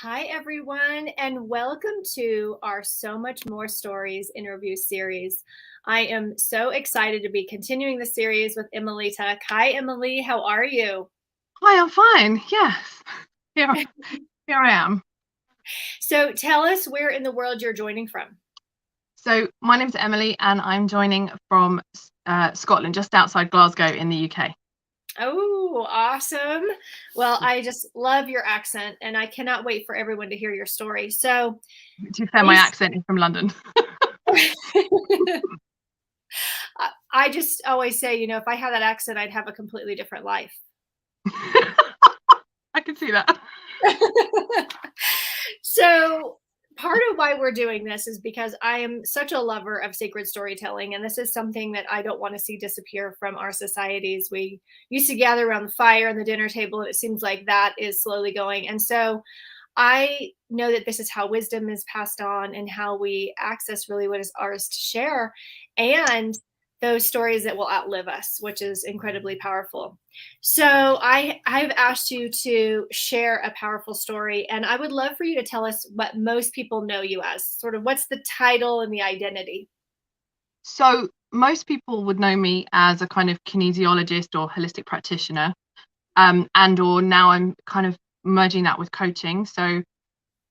Hi, everyone, and welcome to our So Much More Stories interview series. I am so excited to be continuing the series with Emily Tuck. Hi, Emily. How are you? Hi, I'm fine. Yes, here, here I am. So tell us where in the world you're joining from. So my name's Emily, and I'm joining from Scotland, just outside Glasgow in the UK. Oh, awesome. Well, I just love your accent, and I cannot wait for everyone to hear your story. So, To be fair, my accent is from London. I just always say, if I had that accent, I'd have a completely different life. I can see that. So part of why we're doing this is because I am such a lover of sacred storytelling, and this is something that I don't want to see disappear from our societies. We used to gather around the fire and the dinner table, and it seems like that is slowly going. And so I know that this is how wisdom is passed on and how we access really what is ours to share, and those stories that will outlive us, which is incredibly powerful. So I've asked you to share a powerful story, and I would love for you to tell us what most people know you as. Sort of what's the title and the identity? So most people would know me as a kind of kinesiologist or holistic practitioner, and or now I'm kind of merging that with coaching. So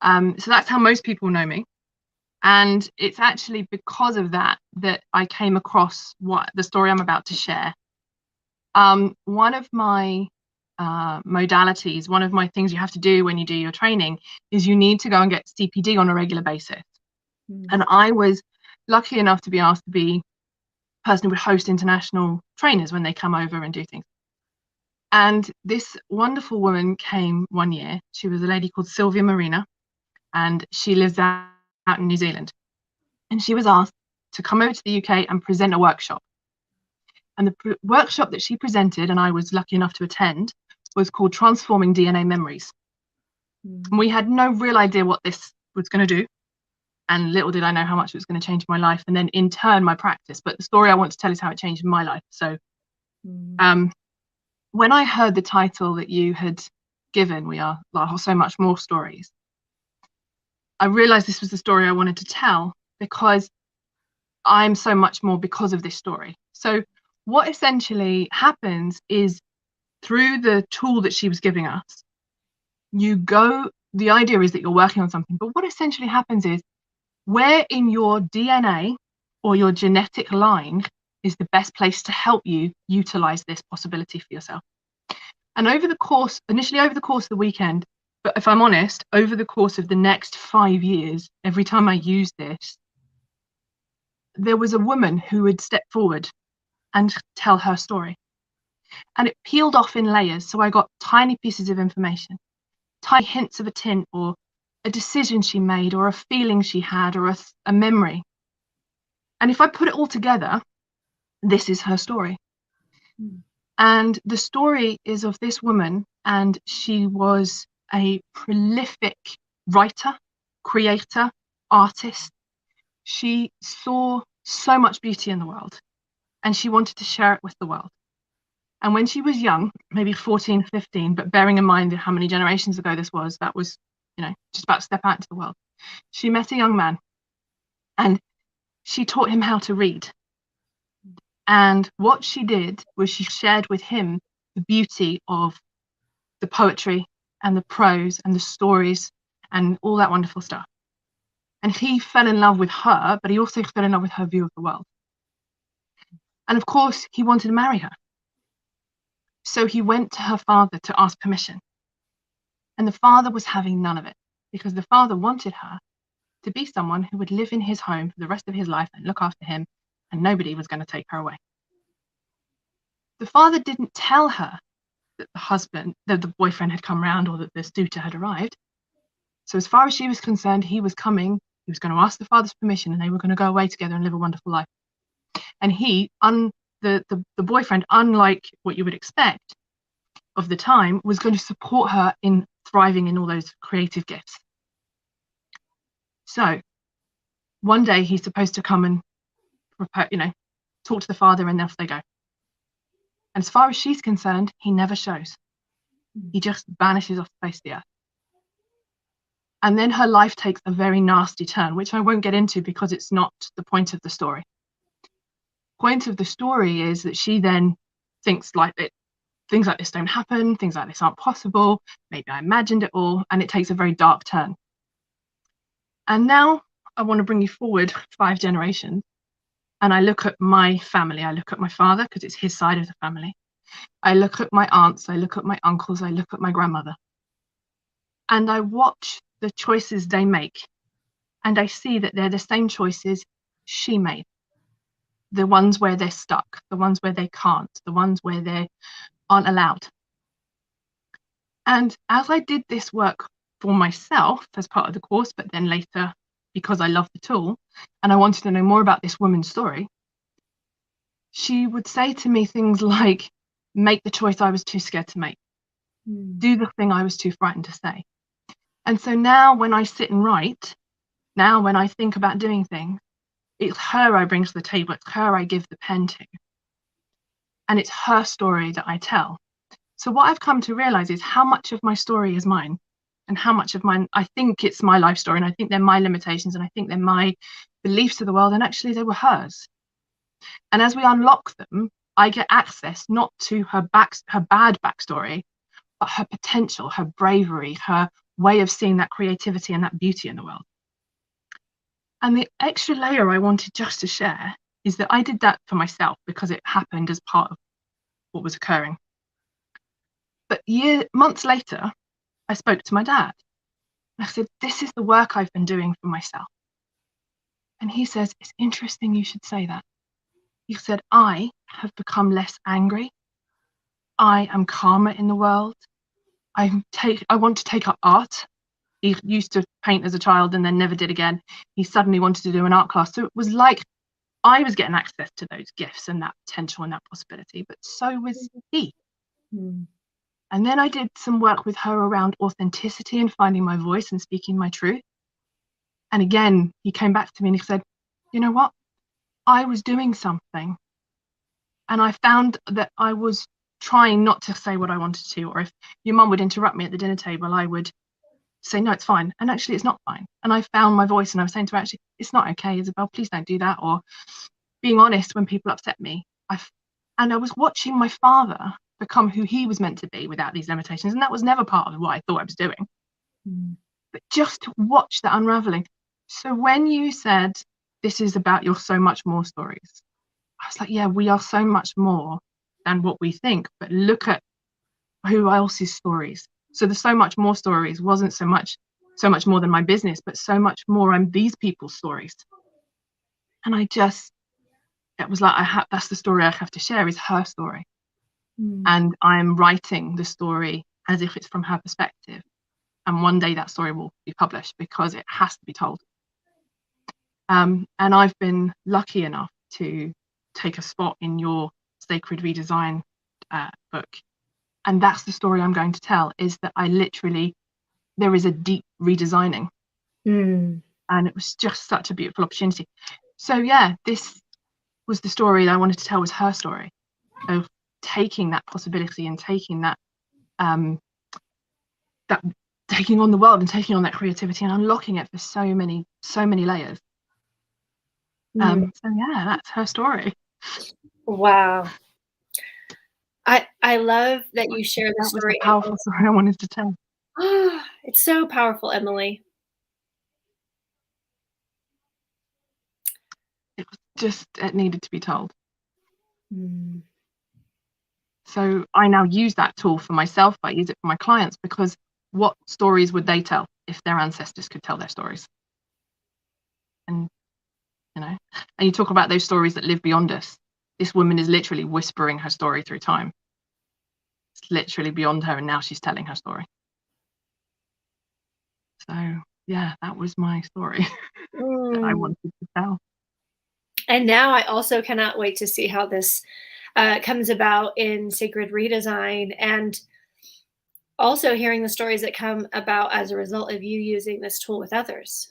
that's how most people know me. And it's actually because of that that I came across what the story I'm about to share. One of my modalities, one of my things you have to do when you do your training is you need to go and get CPD on a regular basis. And I was lucky enough to be asked to be the person who would host international trainers when they come over and do things. And this wonderful woman came one year. She was a lady called Sylvia Marina, and she lives out in New Zealand. And she was asked to come over to the UK and present a workshop. And the workshop that she presented, and I was lucky enough to attend, was called Transforming DNA Memories. And we had no real idea what this was going to do. And little did I know how much it was going to change my life, and then in turn my practice. But the story I want to tell is how it changed my life. So when I heard the title that you had given, We Are So Much More Stories, I realized this was the story I wanted to tell because I'm so much more because of this story. So what essentially happens is through the tool that she was giving us, the idea is that you're working on something, but what essentially happens is where in your DNA or your genetic line is the best place to help you utilize this possibility for yourself. And initially over the course of the weekend, but if I'm honest, over the course of the next 5 years, every time I used this, there was a woman who would step forward and tell her story. And it peeled off in layers. So I got tiny pieces of information, tiny hints of a tint or a decision she made or a feeling she had or a memory. And if I put it all together, this is her story. And the story is of this woman, and she was a prolific writer, creator, artist. She saw so much beauty in the world, and she wanted to share it with the world. And when she was young, maybe 14, 15, but bearing in mind how many generations ago this was, that was, just about to step out into the world, she met a young man and she taught him how to read. And what she did was she shared with him the beauty of the poetry and the prose and the stories and all that wonderful stuff. And he fell in love with her, but he also fell in love with her view of the world. And of course, he wanted to marry her. So he went to her father to ask permission. And the father was having none of it because the father wanted her to be someone who would live in his home for the rest of his life and look after him, and nobody was going to take her away. The father didn't tell her that the boyfriend had come round or that the suitor had arrived. So as far as she was concerned, he was coming, he was going to ask the father's permission, and they were going to go away together and live a wonderful life. And the boyfriend, unlike what you would expect of the time, was going to support her in thriving in all those creative gifts. So one day he's supposed to come and talk to the father, and off they go. And as far as she's concerned, he never shows. He just vanishes off the face of the earth. And then her life takes a very nasty turn, which I won't get into because it's not the point of the story. Point of the story is that she then thinks like that things like this don't happen, things like this aren't possible, maybe I imagined it all, and it takes a very dark turn. And now I want to bring you forward 5 generations, and I look at my family. I look at my father, because it's his side of the family. I look at my aunts, I look at my uncles, I look at my grandmother, and I watch the choices they make, and I see that they're the same choices she made. The ones where they're stuck, the ones where they can't, the ones where they aren't allowed. And as I did this work for myself as part of the course, but then later because I love the tool and I wanted to know more about this woman's story, she would say to me things like, make the choice I was too scared to make, do the thing I was too frightened to say. And so now when I sit and write, now when I think about doing things, it's her I bring to the table, it's her I give the pen to, and it's her story that I tell. So what I've come to realize is how much of my story is mine, and how much of mine, I think it's my life story, and I think they're my limitations, and I think they're my beliefs of the world, and actually they were hers. And as we unlock them, I get access not to her bad backstory, but her potential, her bravery, her way of seeing that creativity and that beauty in the world. And the extra layer I wanted just to share is that I did that for myself because it happened as part of what was occurring. But months later, I spoke to my dad. I said, this is the work I've been doing for myself. And he says, it's interesting you should say that. He said, I have become less angry. I am calmer in the world. I want to take up art. He used to paint as a child and then never did again. He suddenly wanted to do an art class. So it was like I was getting access to those gifts and that potential and that possibility, but so was he. And then I did some work with her around authenticity and finding my voice and speaking my truth. And again, he came back to me and he said, you know what? I was doing something and I found that I was trying not to say what I wanted to, or if your mum would interrupt me at the dinner table, I would say, no, it's fine. And actually it's not fine. And I found my voice and I was saying to her, actually, it's not okay, Isabel, please don't do that. Or being honest when people upset me. And I was watching my father become who he was meant to be without these limitations. And that was never part of what I thought I was doing. But just to watch that unraveling. So when you said, this is about your so much more stories, I was like, yeah, we are so much more than what we think, but look at who else's stories. So the so much more stories wasn't so much more than my business, but so much more these people's stories. And it was like, that's the story I have to share, is her story. And I'm writing the story as if it's from her perspective. And one day that story will be published because it has to be told. And I've been lucky enough to take a spot in your Sacred Redesign book. And that's the story I'm going to tell, is that there is a deep redesigning. And it was just such a beautiful opportunity. So yeah, this was the story that I wanted to tell, was her story of taking that possibility and taking that taking on the world and taking on that creativity and unlocking it for so many layers. So yeah, that's her story. Wow. I love that you share the story. That was a powerful story I wanted to tell. It's so powerful, Emily. It needed to be told. So I now use that tool for myself. I use it for my clients, because what stories would they tell if their ancestors could tell their stories? And and you talk about those stories that live beyond us. This woman is literally whispering her story through time. It's literally beyond her, and now she's telling her story. So yeah, that was my story that I wanted to tell. And now I also cannot wait to see how this comes about in Sacred Redesign, and also hearing the stories that come about as a result of you using this tool with others.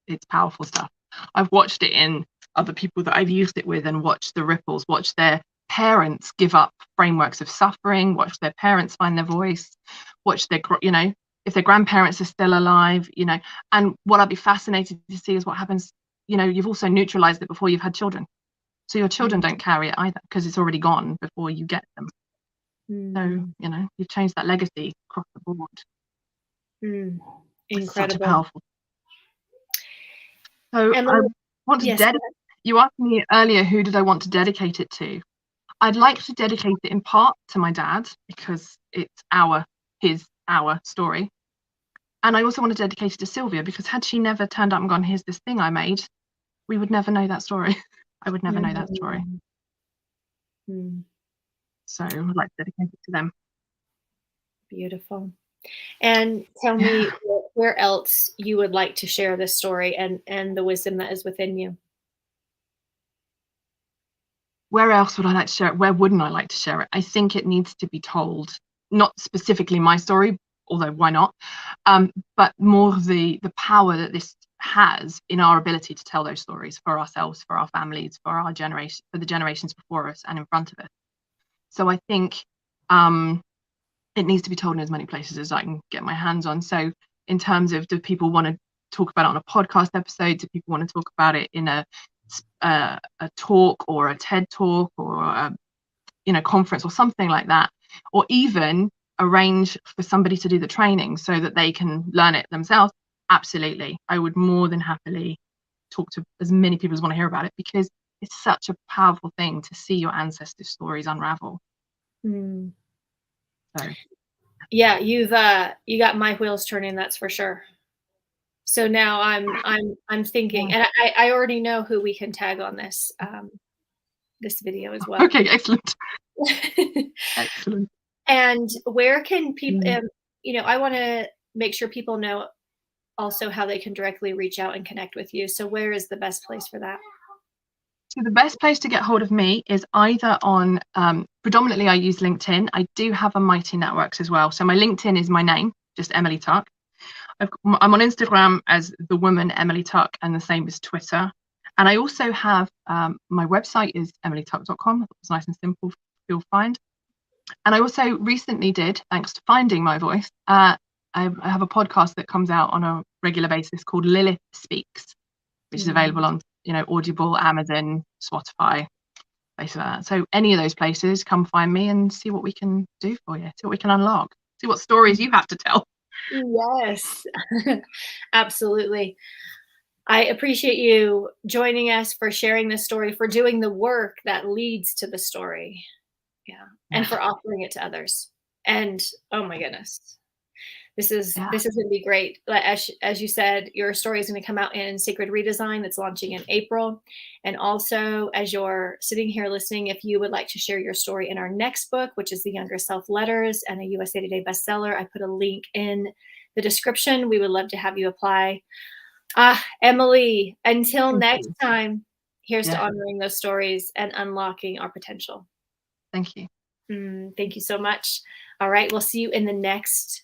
It's powerful stuff. I've watched it in other people that I've used it with, and watched the ripples, watched their parents give up frameworks of suffering, watched their parents find their voice, watched their, if their grandparents are still alive, you know. And what I'd be fascinated to see is what happens, you know, you've also neutralized it before you've had children. So your children don't carry it either because it's already gone before you get them. So, you know, you've changed that legacy across the board. Incredible. Such a powerful. So Emily, I want to dedicate. You asked me earlier, who did I want to dedicate it to? I'd like to dedicate it in part to my dad because it's our story. And I also want to dedicate it to Sylvia because had she never turned up and gone, here's this thing I made, we would never know that story. I would never know that story. So I'd like to dedicate it to them. Beautiful. And tell me where else you would like to share this story and the wisdom that is within you. Where else would I like to share it? Where wouldn't I like to share it? I think it needs to be told, not specifically my story, although why not, but more the power that this has in our ability to tell those stories for ourselves, for our families, for our generation, for the generations before us and in front of us. So I think it needs to be told in as many places as I can get my hands on. So in terms of, do people want to talk about it on a podcast episode? Do people want to talk about it in a talk or a TED talk or a, you know, conference or something like that, or even arrange for somebody to do the training so that they can learn it themselves? Absolutely, I would more than happily talk to as many people as want to hear about it, because it's such a powerful thing to see your ancestors' stories unravel. So yeah, you got my wheels turning, that's for sure. So now I'm thinking, and I already know who we can tag on this this video as well. Okay, excellent. Excellent. And where can people, you know, I want to make sure people know also how they can directly reach out and connect with you. So where is the best place for that? So the best place to get hold of me is either on, predominantly I use LinkedIn. I do have a Mighty Networks as well. So my LinkedIn is my name, just Emily Tuck. I'm on Instagram as the woman Emily Tuck, and the same as Twitter. And I also have my website is emilytuck.com. It's nice and simple, you'll find. And I also recently did, thanks to finding my voice, I have a podcast that comes out on a regular basis called Lilith Speaks, which is available on, you know, Audible, Amazon, Spotify, places like that. So any of those places, come find me and see what we can do for you, see what we can unlock, see what stories you have to tell. Yes, absolutely. I appreciate you joining us, for sharing this story, for doing the work that leads to the story. Yeah. And for offering it to others. And oh my goodness, this is going to be great. As you said, your story is going to come out in Sacred Redesign that's launching in April. And also, as you're sitting here listening, if you would like to share your story in our next book, which is The Younger Self Letters and a USA Today bestseller, I put a link in the description. We would love to have you apply. Emily, until next time, here's to honoring those stories and unlocking our potential. Thank you. Thank you so much. All right, we'll see you in the next